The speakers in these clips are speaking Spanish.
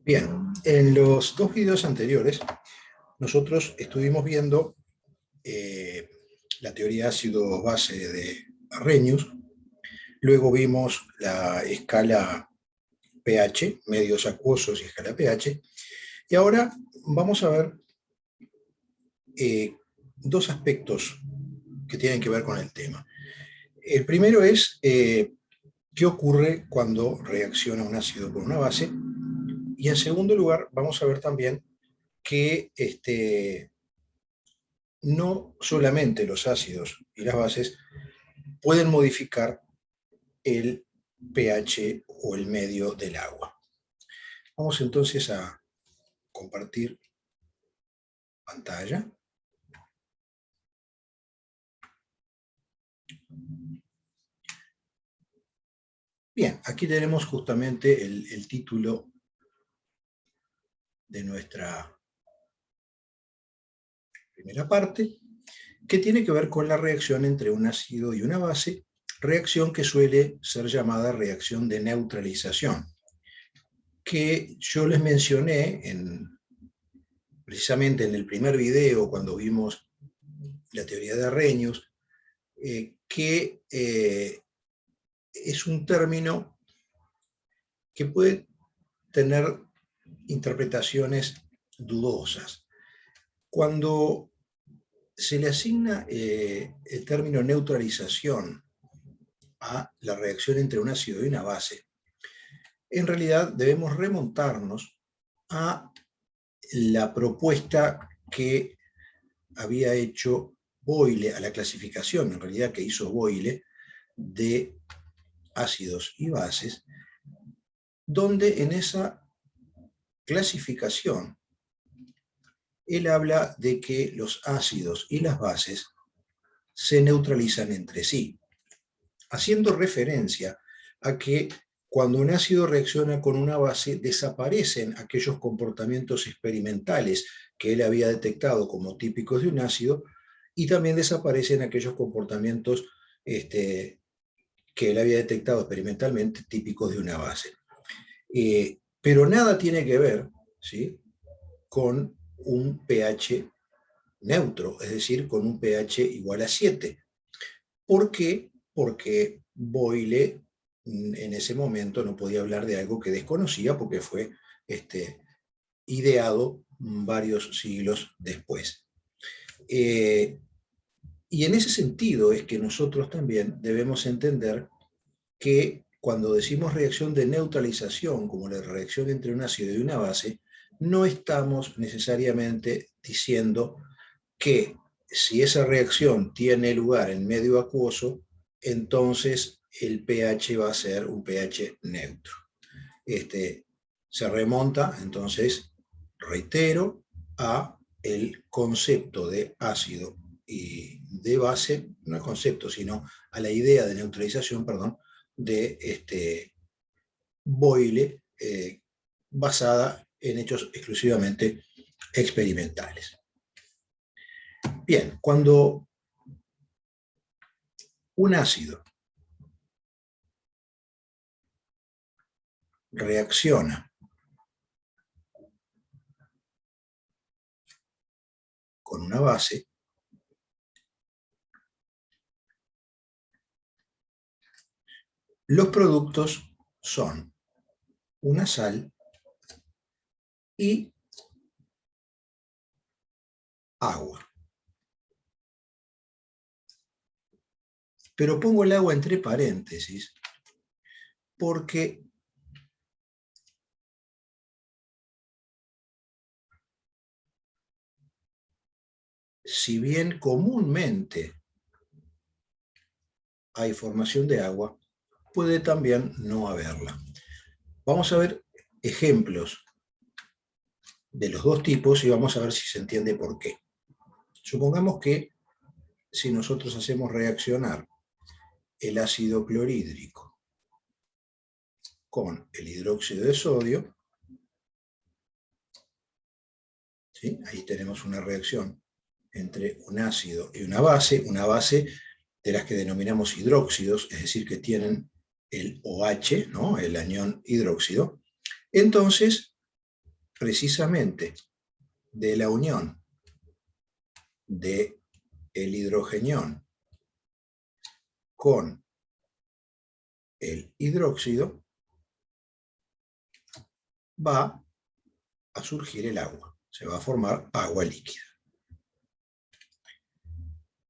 Bien, en los dos videos anteriores nosotros estuvimos viendo la teoría ácido-base de Arrhenius, luego vimos la escala pH, medios acuosos y escala pH, y ahora vamos a ver dos aspectos que tienen que ver con el tema. El primero es qué ocurre cuando reacciona un ácido con una base, y en segundo lugar vamos a ver también que no solamente los ácidos y las bases pueden modificar el pH o el medio del agua. Vamos entonces a compartir pantalla. Bien, aquí tenemos justamente el título de nuestra primera parte, que tiene que ver con la reacción entre un ácido y una base, reacción que suele ser llamada reacción de neutralización, que yo les mencioné precisamente en el primer video, cuando vimos la teoría de Arrhenius, que es un término que puede tener interpretaciones dudosas. Cuando se le asigna el término neutralización a la reacción entre un ácido y una base, en realidad debemos remontarnos a la propuesta que había hecho Boyle, a la clasificación en realidad que hizo Boyle de ácidos y bases, donde en esa clasificación él habla de que los ácidos y las bases se neutralizan entre sí, haciendo referencia a que cuando un ácido reacciona con una base, desaparecen aquellos comportamientos experimentales que él había detectado como típicos de un ácido, y también desaparecen aquellos comportamientos que él había detectado experimentalmente típicos de una base. Pero nada tiene que ver, ¿sí?, con un pH neutro, es decir, con un pH igual a 7. ¿Por qué? Porque Boyle en ese momento no podía hablar de algo que desconocía, porque fue ideado varios siglos después. Y en ese sentido es que nosotros también debemos entender que cuando decimos reacción de neutralización, como la reacción entre un ácido y una base, no estamos necesariamente diciendo que si esa reacción tiene lugar en medio acuoso, entonces el pH va a ser un pH neutro. Se remonta, entonces, reitero, a el concepto de ácido y de base, no el concepto, sino a la idea de neutralización, perdón, de Boyle, basada en hechos exclusivamente experimentales. Bien, cuando un ácido reacciona con una base, los productos son una sal y agua. Pero pongo el agua entre paréntesis porque si bien comúnmente hay formación de agua, puede también no haberla. Vamos a ver ejemplos de los dos tipos y vamos a ver si se entiende por qué. Supongamos que si nosotros hacemos reaccionar el ácido clorhídrico con el hidróxido de sodio, ¿sí?, ahí tenemos una reacción entre un ácido y una base de las que denominamos hidróxidos, es decir, que tienen el OH, ¿no?, el anión hidróxido. Entonces, precisamente de la unión del hidrogenión con el hidróxido, va a surgir el agua. Se va a formar agua líquida.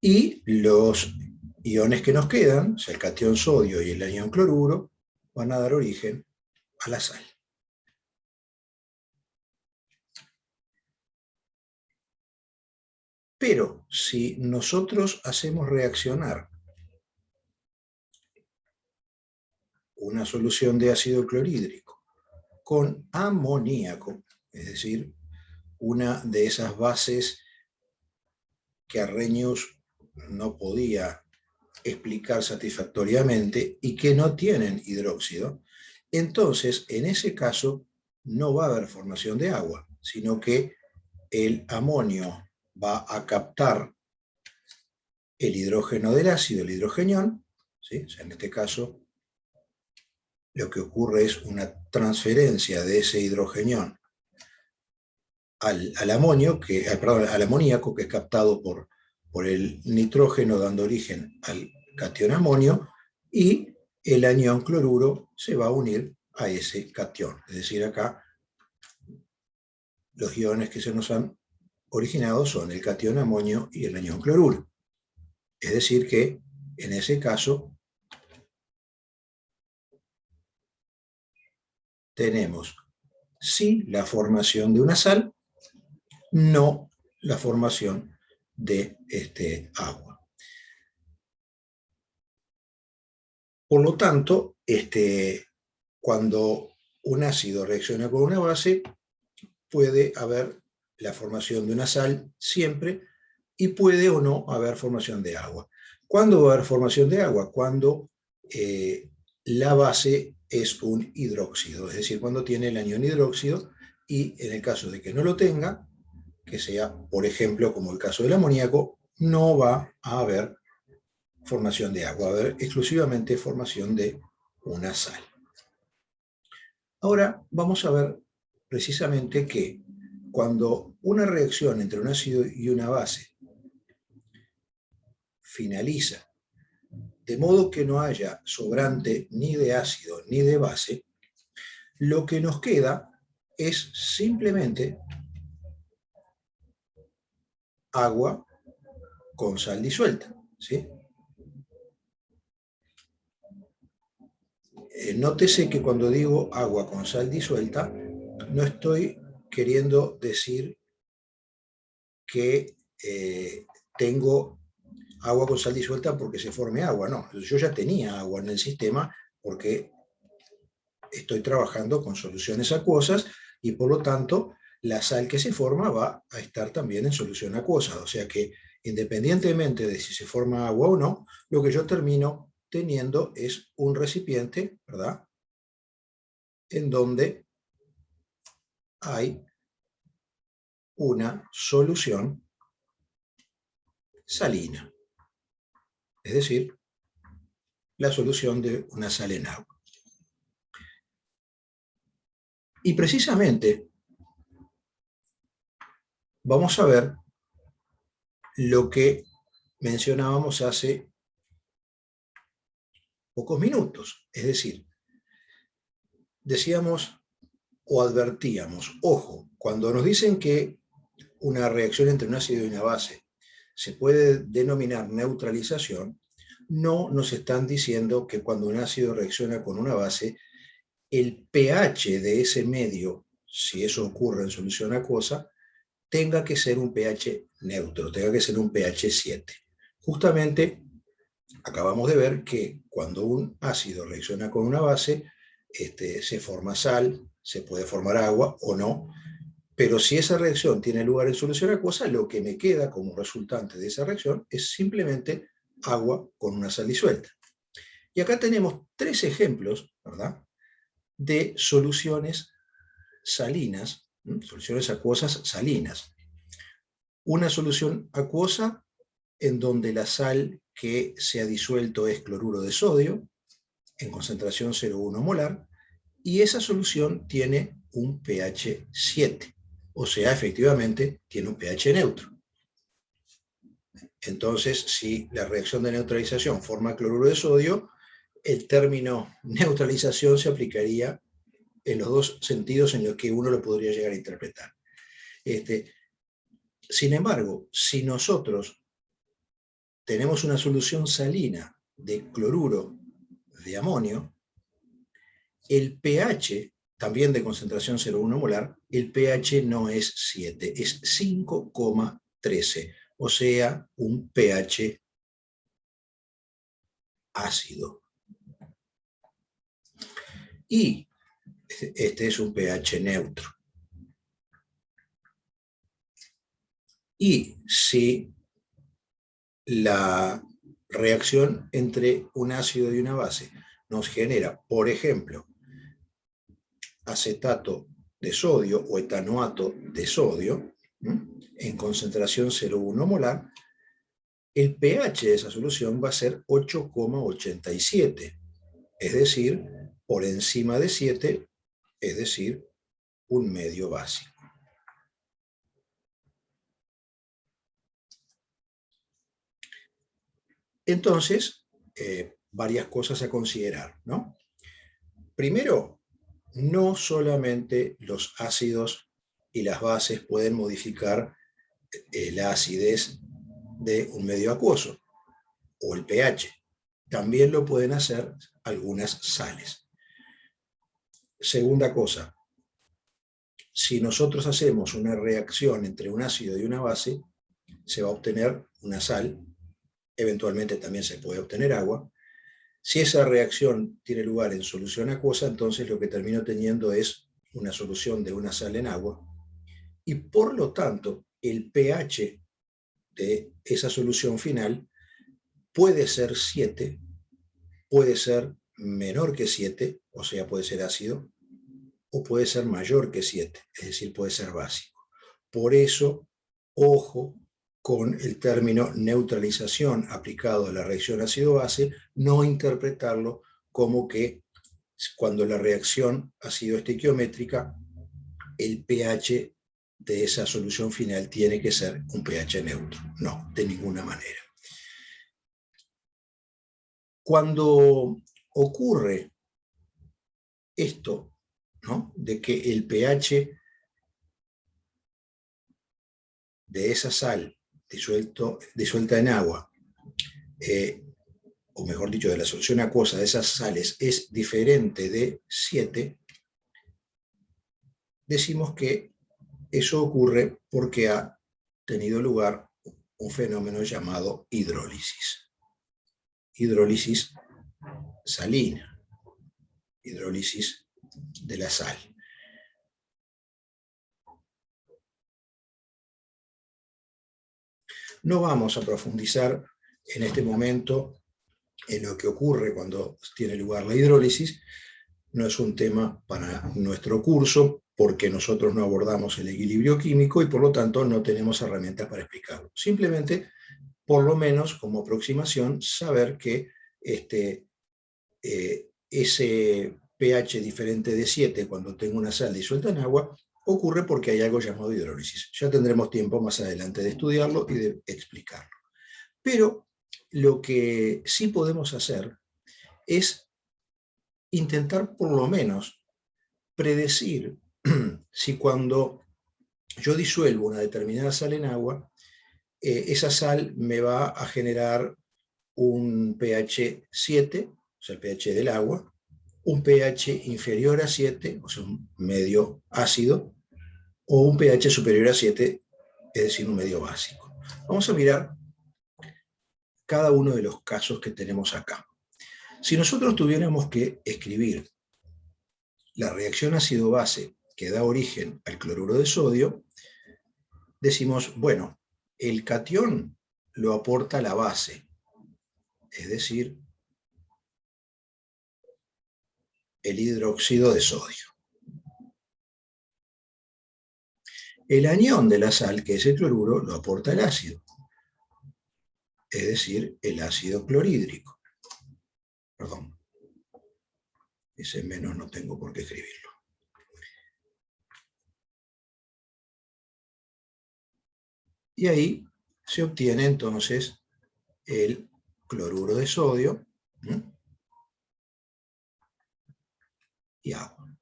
Y los iones que nos quedan, o sea, el catión sodio y el anión cloruro, van a dar origen a la sal. Pero si nosotros hacemos reaccionar una solución de ácido clorhídrico con amoníaco, es decir, una de esas bases que Arrhenius no podía explicar satisfactoriamente y que no tienen hidróxido, entonces en ese caso no va a haber formación de agua, sino que el amonio va a captar el hidrógeno del ácido, el hidrogenión, ¿sí? O sea, en este caso lo que ocurre es una transferencia de ese hidrogenión al amonio, al amoníaco, que es captado por el nitrógeno, dando origen al catión amonio, y el anión cloruro se va a unir a ese catión. Es decir, acá los iones que se nos han originado son el catión amonio y el anión cloruro. Es decir que, en ese caso, tenemos sí la formación de una sal, no la formación de agua. Por lo tanto, cuando un ácido reacciona con una base, puede haber la formación de una sal siempre y puede o no haber formación de agua. ¿Cuándo va a haber formación de agua? Cuando la base es un hidróxido, es decir, cuando tiene el anión hidróxido, y en el caso de que no lo tenga, que sea, por ejemplo, como el caso del amoníaco, no va a haber formación de agua, va a haber exclusivamente formación de una sal. Ahora vamos a ver precisamente que cuando una reacción entre un ácido y una base finaliza de modo que no haya sobrante ni de ácido ni de base, lo que nos queda es simplemente agua con sal disuelta, ¿sí? Nótese que cuando digo agua con sal disuelta, no estoy queriendo decir que tengo agua con sal disuelta porque se forme agua, no. Yo ya tenía agua en el sistema porque estoy trabajando con soluciones acuosas y por lo tanto la sal que se forma va a estar también en solución acuosa. O sea que independientemente de si se forma agua o no, lo que yo termino teniendo es un recipiente, ¿verdad?, en donde hay una solución salina, es decir, la solución de una sal en agua. Y precisamente vamos a ver lo que mencionábamos hace pocos minutos, es decir, decíamos o advertíamos, ojo, cuando nos dicen que una reacción entre un ácido y una base se puede denominar neutralización, no nos están diciendo que cuando un ácido reacciona con una base, el pH de ese medio, si eso ocurre en solución acuosa, tenga que ser un pH neutro, tenga que ser un pH 7. Justamente acabamos de ver que cuando un ácido reacciona con una base, se forma sal, se puede formar agua o no, pero si esa reacción tiene lugar en solución acuosa, lo que me queda como resultante de esa reacción es simplemente agua con una sal disuelta. Y acá tenemos 3 ejemplos, ¿verdad?, de soluciones salinas, soluciones acuosas salinas. Una solución acuosa en donde la sal que se ha disuelto es cloruro de sodio, en concentración 0,1 molar, y esa solución tiene un pH 7. O sea, efectivamente, tiene un pH neutro. Entonces, si la reacción de neutralización forma cloruro de sodio, el término neutralización se aplicaría en los dos sentidos en los que uno lo podría llegar a interpretar. Sin embargo, si nosotros tenemos una solución salina de cloruro de amonio, el pH, también de concentración 0,1 molar, el pH no es 7, es 5,13, o sea, un pH ácido. Y este es un pH neutro. Y si la reacción entre un ácido y una base nos genera, por ejemplo, acetato de sodio o etanoato de sodio, en concentración 0,1 molar, el pH de esa solución va a ser 8,87, es decir, por encima de 7, es decir, un medio básico. Entonces, varias cosas a considerar, ¿no? Primero, no solamente los ácidos y las bases pueden modificar la acidez de un medio acuoso o el pH. También lo pueden hacer algunas sales. Segunda cosa, si nosotros hacemos una reacción entre un ácido y una base, se va a obtener una sal, eventualmente también se puede obtener agua. Si esa reacción tiene lugar en solución acuosa, entonces lo que termino teniendo es una solución de una sal en agua, y por lo tanto el pH de esa solución final puede ser 7, puede ser menor que 7, o sea, puede ser ácido, o puede ser mayor que 7, es decir, puede ser básico. Por eso, ojo con el término neutralización aplicado a la reacción ácido-base, no interpretarlo como que cuando la reacción ha sido estequiométrica, el pH de esa solución final tiene que ser un pH neutro. No, de ninguna manera. Cuando ocurre esto, ¿no?, de que el pH de esa sal disuelta en agua, o mejor dicho, de la solución acuosa de esas sales es diferente de 7, decimos que eso ocurre porque ha tenido lugar un fenómeno llamado hidrólisis. Hidrólisis salina, hidrólisis de la sal. No vamos a profundizar en este momento en lo que ocurre cuando tiene lugar la hidrólisis. No es un tema para nuestro curso porque nosotros no abordamos el equilibrio químico y por lo tanto no tenemos herramientas para explicarlo. Simplemente, por lo menos como aproximación, saber que ese pH diferente de 7 cuando tengo una sal disuelta en agua ocurre porque hay algo llamado hidrólisis. Ya tendremos tiempo más adelante de estudiarlo y de explicarlo. Pero lo que sí podemos hacer es intentar por lo menos predecir si cuando yo disuelvo una determinada sal en agua, esa sal me va a generar un pH 7, o sea, el pH del agua, un pH inferior a 7, o sea, un medio ácido, o un pH superior a 7, es decir, un medio básico. Vamos a mirar cada uno de los casos que tenemos acá. Si nosotros tuviéramos que escribir la reacción ácido-base que da origen al cloruro de sodio, decimos, bueno, el catión lo aporta la base, es decir, el hidróxido de sodio. El anión de la sal, que es el cloruro, lo aporta el ácido, es decir, el ácido clorhídrico. Perdón, ese menos no tengo por qué escribirlo. Y ahí se obtiene entonces el cloruro de sodio y agua.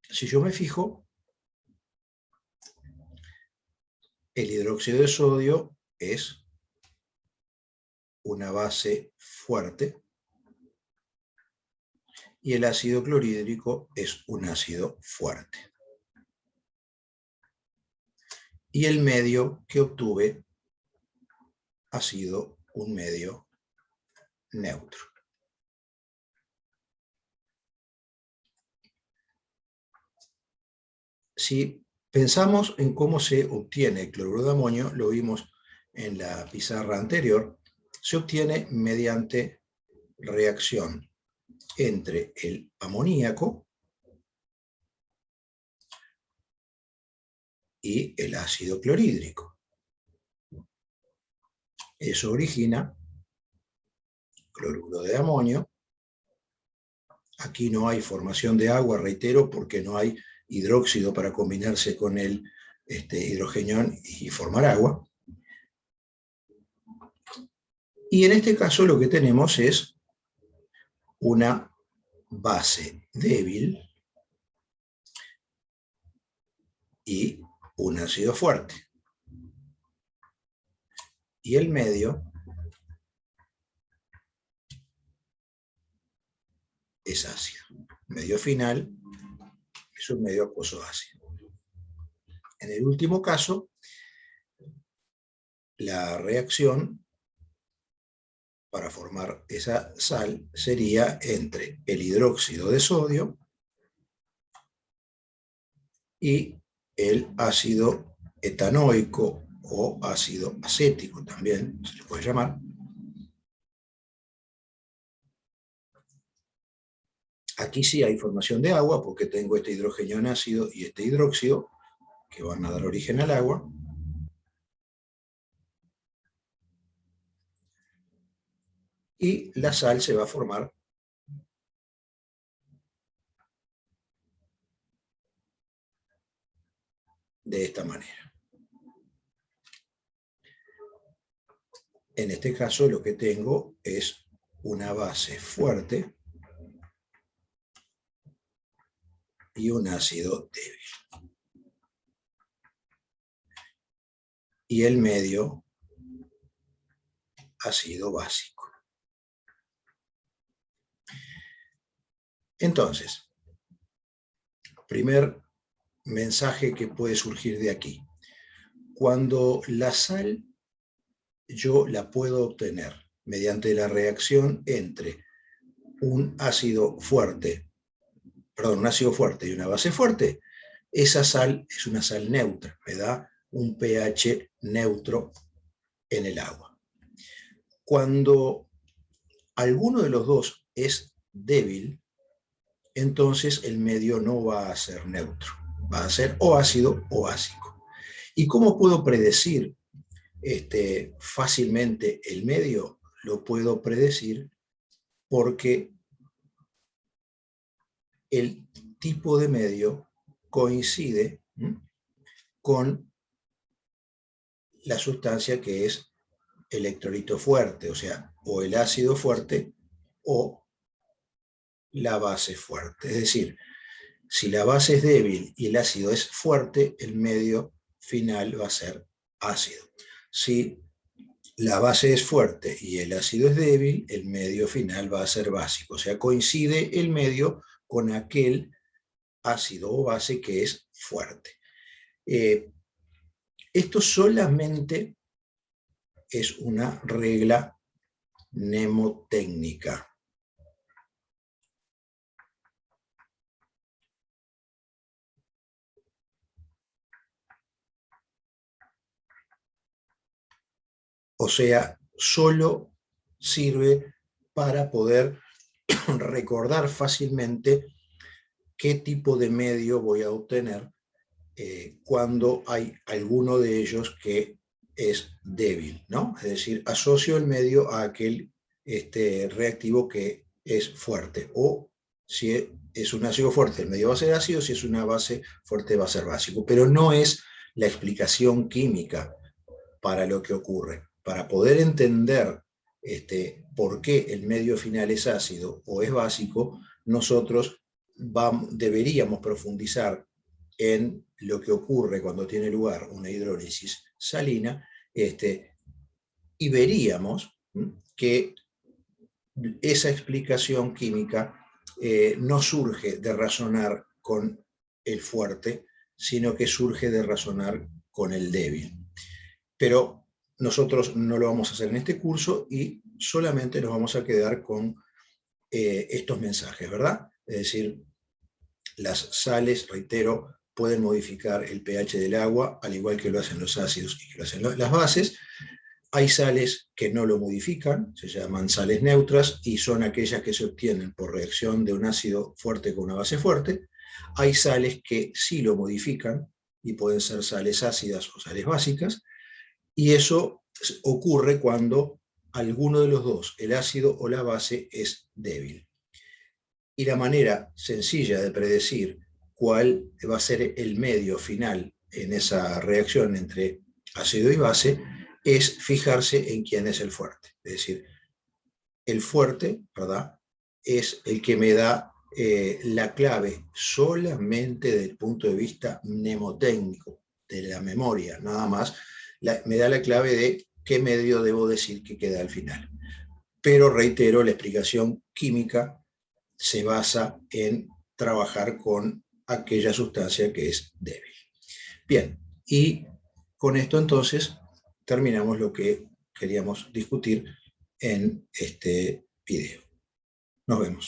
Si yo me fijo, el hidróxido de sodio es una base fuerte y el ácido clorhídrico es un ácido fuerte. Y el medio que obtuve ha sido un medio neutro. Si pensamos en cómo se obtiene el cloruro de amonio, lo vimos en la pizarra anterior, se obtiene mediante reacción entre el amoníaco y el ácido clorhídrico. Eso origina cloruro de amonio. Aquí no hay formación de agua, reitero, porque no hay hidróxido para combinarse con el hidrogenión y formar agua. Y en este caso lo que tenemos es una base débil y un ácido fuerte. Y el medio es ácido. El medio final es un medio acuoso ácido. En el último caso, la reacción para formar esa sal sería entre el hidróxido de sodio y el ácido etanoico o ácido acético también se le puede llamar. Aquí sí hay formación de agua porque tengo este hidrógeno en ácido y este hidróxido que van a dar origen al agua. Y la sal se va a formar de esta manera. En este caso lo que tengo es una base fuerte y un ácido débil. Y el medio ácido básico. Entonces, primer mensaje que puede surgir de aquí. Cuando la sal yo la puedo obtener mediante la reacción entre un ácido fuerte y una base fuerte, esa sal es una sal neutra, me da un pH neutro en el agua. Cuando alguno de los dos es débil, entonces el medio no va a ser neutro, va a ser o ácido o básico. ¿Y cómo puedo predecir fácilmente el medio? Lo puedo predecir porque el tipo de medio coincide con la sustancia que es electrolito fuerte, o sea, o el ácido fuerte o la base fuerte. Es decir, si la base es débil y el ácido es fuerte, el medio final va a ser ácido. Si la base es fuerte y el ácido es débil, el medio final va a ser básico. O sea, coincide el medio con aquel ácido o base que es fuerte. Esto solamente es una regla mnemotécnica. O sea, solo sirve para poder recordar fácilmente qué tipo de medio voy a obtener cuando hay alguno de ellos que es débil, ¿no? Es decir, asocio el medio a aquel reactivo que es fuerte o Si es un ácido fuerte, el medio va a ser ácido; si es una base fuerte, va a ser básico. Pero no es la explicación química para lo que ocurre. Para poder entender por qué el medio final es ácido o es básico, nosotros deberíamos profundizar en lo que ocurre cuando tiene lugar una hidrólisis salina, y veríamos que esa explicación química no surge de razonar con el fuerte, sino que surge de razonar con el débil. Pero nosotros no lo vamos a hacer en este curso y solamente nos vamos a quedar con estos mensajes, ¿verdad? Es decir, las sales, reitero, pueden modificar el pH del agua, al igual que lo hacen los ácidos y que lo hacen las bases. Hay sales que no lo modifican, se llaman sales neutras, y son aquellas que se obtienen por reacción de un ácido fuerte con una base fuerte. Hay sales que sí lo modifican, y pueden ser sales ácidas o sales básicas, y eso ocurre cuando alguno de los dos, el ácido o la base, es débil. Y la manera sencilla de predecir cuál va a ser el medio final en esa reacción entre ácido y base es fijarse en quién es el fuerte. Es decir, el fuerte, ¿verdad?, es el que me da la clave solamente desde el punto de vista mnemotécnico, de la memoria, nada más. Me da la clave de qué medio debo decir que queda al final. Pero reitero, la explicación química se basa en trabajar con aquella sustancia que es débil. Bien, y con esto entonces terminamos lo que queríamos discutir en este video. Nos vemos.